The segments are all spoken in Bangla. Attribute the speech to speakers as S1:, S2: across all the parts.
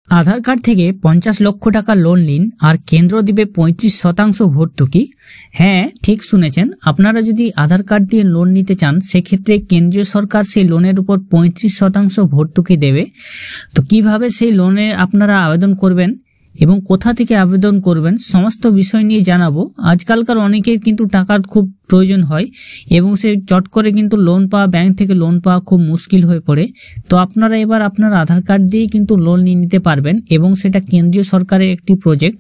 S1: আধার কার্ড থেকে 50 লক্ষ টাকা লোন নিন আর কেন্দ্র দিবে 35% ভর্তুকি। হ্যাঁ, ঠিক শুনেছেন। আপনারা যদি আধার কার্ড দিয়ে লোন নিতে চান সেক্ষেত্রে কেন্দ্রীয় সরকার সেই লোনের উপর 35% ভর্তুকি দেবে। তো কিভাবে সেই লোনে আপনারা আবেদন করবেন এবং কোথা থেকে আবেদন করবেন সমস্ত বিষয় নিয়ে জানাবো। আজকালকার অনেকের কিন্তু টাকার খুব প্রয়োজন হয় এবং সে চট করে কিন্তু লোন পাওয়া, ব্যাংক থেকে লোন পাওয়া খুব মুশকিল হয়ে পড়ে। তো আপনারা এবার আপনার আধার কার্ড দিয়েই কিন্তু লোন নিয়ে নিতে পারবেন এবং সেটা কেন্দ্রীয় সরকারের একটি প্রজেক্ট।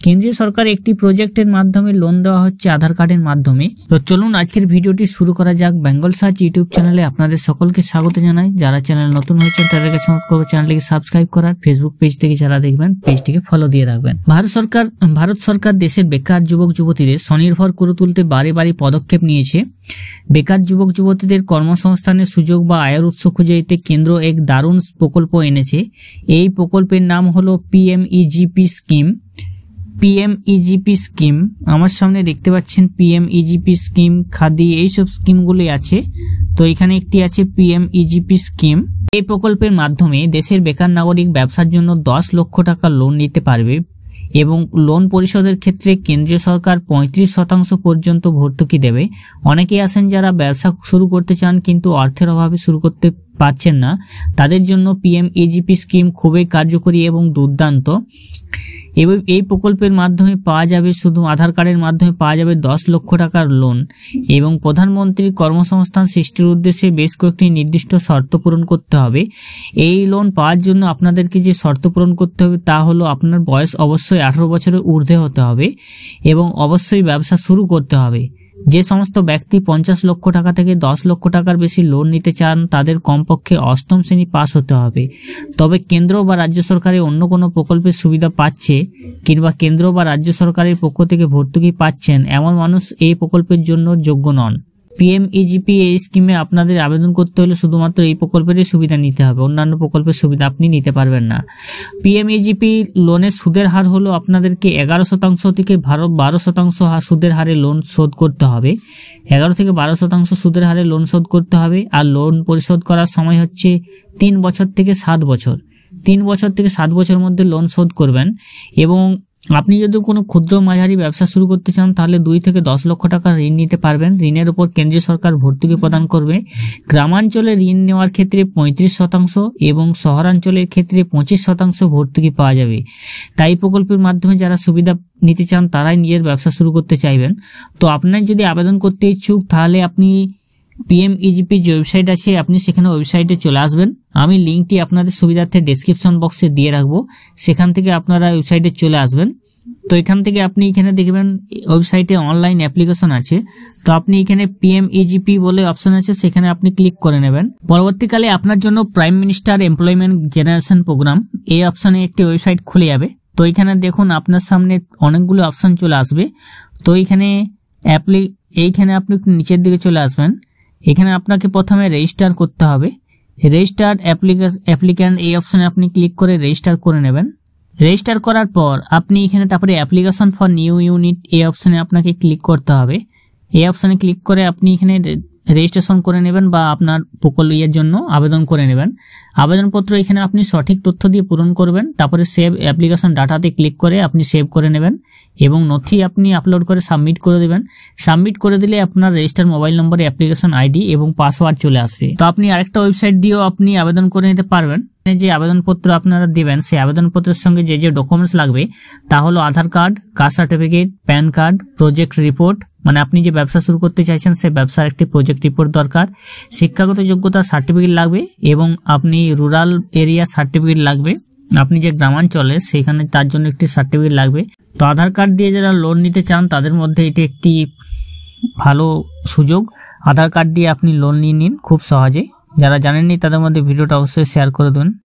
S1: কেন্দ্রীয় সরকারের একটি প্রজেক্টের মাধ্যমে লোন দেওয়া হচ্ছে আধার কার্ডের মাধ্যমে। তো চলুন আজকের ভিডিওটি শুরু করা যাক। বেঙ্গল সার্চ ইউটিউব চ্যানেলে আপনাদের সকলকে স্বাগত জানাই। যারা চ্যানেল নতুন হয়েছেন তাদেরকে অনুরোধ করব চ্যানেলটিকে সাবস্ক্রাইব করার, ফেসবুক পেজ থেকে যারা দেখবেন পেজটিকে ফলো দিয়ে রাখবেন। ভারত সরকার দেশের বেকার যুবক যুবতীদের স্বনির্ভর করে তুলতে বারে বারে পদক্ষেপ নিয়েছে। বেকার যুবক যুবতীদের কর্মসংস্থানের সুযোগ বা আয়ের উৎস খুঁজে দিতে কেন্দ্র এক দারুণ প্রকল্প এনেছে। এই প্রকল্পের নাম হলো পিএমইজিপি স্কিম। পিএমইজিপি স্কিম আমার সামনে দেখতে পাচ্ছেন, পিএমইজিপি স্কিম, খাদি, এইসব স্কিমগুলি আছে। তো এখানে একটি আছে পিএমইজিপি স্কিম। এই প্রকল্পের মাধ্যমে দেশের বেকার নাগরিক ব্যবসার জন্য 10 লক্ষ টাকা লোন নিতে পারবে এবং লোন পরিশোধের ক্ষেত্রে কেন্দ্রীয় সরকার 35% পর্যন্ত ভর্তুকি দেবে। অনেকেই আছেন যারা ব্যবসা শুরু করতে চান কিন্তু অর্থের অভাবে শুরু করতে পারছেন না, তাদের জন্য পিএমইজিপি স্কিম খুবই কার্যকরী এবং দুর্দান্ত। এই প্রকল্পের মাধ্যমে পাওয়া যাবে, শুধু আধার কার্ডের মাধ্যমে পাওয়া যাবে 10 লক্ষ টাকার লোন এবং প্রধানমন্ত্রীর কর্মসংস্থান সৃষ্টির উদ্দেশ্যে বেশ কয়েকটি নির্দিষ্ট শর্ত পূরণ করতে হবে। এই লোন পাওয়ার জন্য আপনাদেরকে যে শর্ত পূরণ করতে হবে তা হলো আপনার বয়স অবশ্যই 18 বছরের ঊর্ধ্বে হতে হবে এবং অবশ্যই ব্যবসা শুরু করতে হবে। যে সমস্ত ব্যক্তি 50 লক্ষ টাকা থেকে 10 লক্ষ টাকার বেশি লোন নিতে চান তাদের কমপক্ষে 8ম শ্রেণী পাস হতে হবে। তবে কেন্দ্র বা রাজ্য সরকারের অন্য কোনো প্রকল্পের সুবিধা পাচ্ছে কিংবা কেন্দ্র বা রাজ্য সরকারের পক্ষ থেকে ভর্তুকি পাচ্ছেন এমন মানুষ এই প্রকল্পের জন্য যোগ্য নন। পিএমইজিপি এই স্কিমে আপনাদের আবেদন করতে হলে শুধুমাত্র এই প্রকল্পেরই সুবিধা নিতে হবে, অন্যান্য প্রকল্পের সুবিধা আপনি নিতে পারবেন না। পিএমইজিপি লোনের সুদের হার হলো আপনাদেরকে 11% থেকে 12% সুদের হারে লোন শোধ করতে হবে। 11 থেকে 12% সুদের হারে লোন শোধ করতে হবে। আর লোন পরিশোধ করার সময় হচ্ছে 3 বছর থেকে 7 বছর। 3 বছর থেকে 7 বছরের মধ্যে লোন শোধ করবেন। এবং আপনি যদি কোনো ক্ষুদ্র মাঝারি ব্যবসা শুরু করতে চান তাহলে 2 থেকে 10 লক্ষ টাকা ঋণ নিতে পারবেন। ঋণের উপর কেন্দ্রীয় সরকার ভর্তুকি প্রদান করবে। গ্রামাঞ্চলে ঋণ নেওয়ার ক্ষেত্রে 35% এবং শহরাঞ্চলের ক্ষেত্রে 25% ভর্তুকি পাওয়া যাবে। তাই প্রকল্পের মাধ্যমে যারা সুবিধা নিতে চান তারাই নিজের ব্যবসা শুরু করতে চাইবেন। তো আপনার যদি আবেদন করতে ইচ্ছুক তাহলে আপনি পিএমইজিপি যে ওয়েবসাইট আছে আপনি সেখানে ওয়েবসাইটে চলে আসবেন। আমি লিঙ্কটি আপনাদের সুবিধার্থে ডেসক্রিপশন বক্সে দিয়ে রাখবো, সেখান থেকে আপনারা ওয়েবসাইটে চলে আসবেন। তো এখান থেকে আপনি এখানে দেখবেন ওয়েবসাইটে অনলাইন অ্যাপ্লিকেশন আছে। তো আপনি এখানে পিএমইজিপি বলে অপশন আছে, সেখানে আপনি ক্লিক করে নেবেন। পরবর্তীকালে আপনার জন্য prime minister employment generation programme এই অপশনে একটি ওয়েবসাইট খুলে যাবে। তো এখানে দেখুন আপনার সামনে অনেকগুলো অপশন চলে আসবে। তো এইখানে আপনি নিচের দিকে চলে আসবেন। এখানে আপনাকে প্রথমে রেজিস্টার করতে হবে। রেজিস্টার্ড অ্যাপ্লিক্যান্ট এই অপশনে আপনি ক্লিক করে রেজিস্টার করে নেবেন। রেজিস্টার করার পর আপনি এখানে তারপরে অ্যাপ্লিকেশন ফর নিউ ইউনিট এই অপশনে আপনাকে ক্লিক করতে হবে। এই অপশনে ক্লিক করে আপনি এখানে রেজিস্ট্রেশন করে নেবেন বা আপনার প্রকল্পের জন্য আবেদন করে নেবেন। আবেদনপত্র এখানে আপনি সঠিক তথ্য দিয়ে পূরণ করবেন। তারপরে সেভ অ্যাপ্লিকেশন ডাটাতে ক্লিক করে আপনি সেভ করে নেবেন এবং নথি আপনি আপলোড করে সাবমিট করে দেবেন। সাবমিট করে দিলে আপনার রেজিস্টার মোবাইল নম্বরে অ্যাপ্লিকেশন আইডি এবং পাসওয়ার্ড চলে আসবে। তো আপনি আরেকটা ওয়েবসাইট দিয়েও আপনি আবেদন করে নিতে পারবেন। যে আবেদনপত্র আপনারা দেবেন সেই আবেদনপত্রের সঙ্গে যে ডকুমেন্টস লাগবে তা হলো Aadhaar card, caste certificate, PAN card, project report, মানে আপনি যে ব্যবসা শুরু করতে চাইছেন সেই ব্যবসার একটি প্রজেক্ট রিপোর্ট দরকার, শিক্ষাগত যোগ্যতার সার্টিফিকেট লাগবে এবং আপনি রুরাল এরিয়া সার্টিফিকেট লাগবে। আপনি যে গ্রামাঞ্চলে সেখানে তার জন্য একটি সার্টিফিকেট লাগবে। তো আধার কার্ড দিয়ে যারা লোন নিতে চান তাদের মধ্যে এটি একটি ভালো সুযোগ। আধার কার্ড দিয়ে আপনি লোন নিয়ে নিন খুব সহজে। যারা জানেননি তাদের মধ্যে ভিডিওটা অবশ্যই শেয়ার করে দেবেন।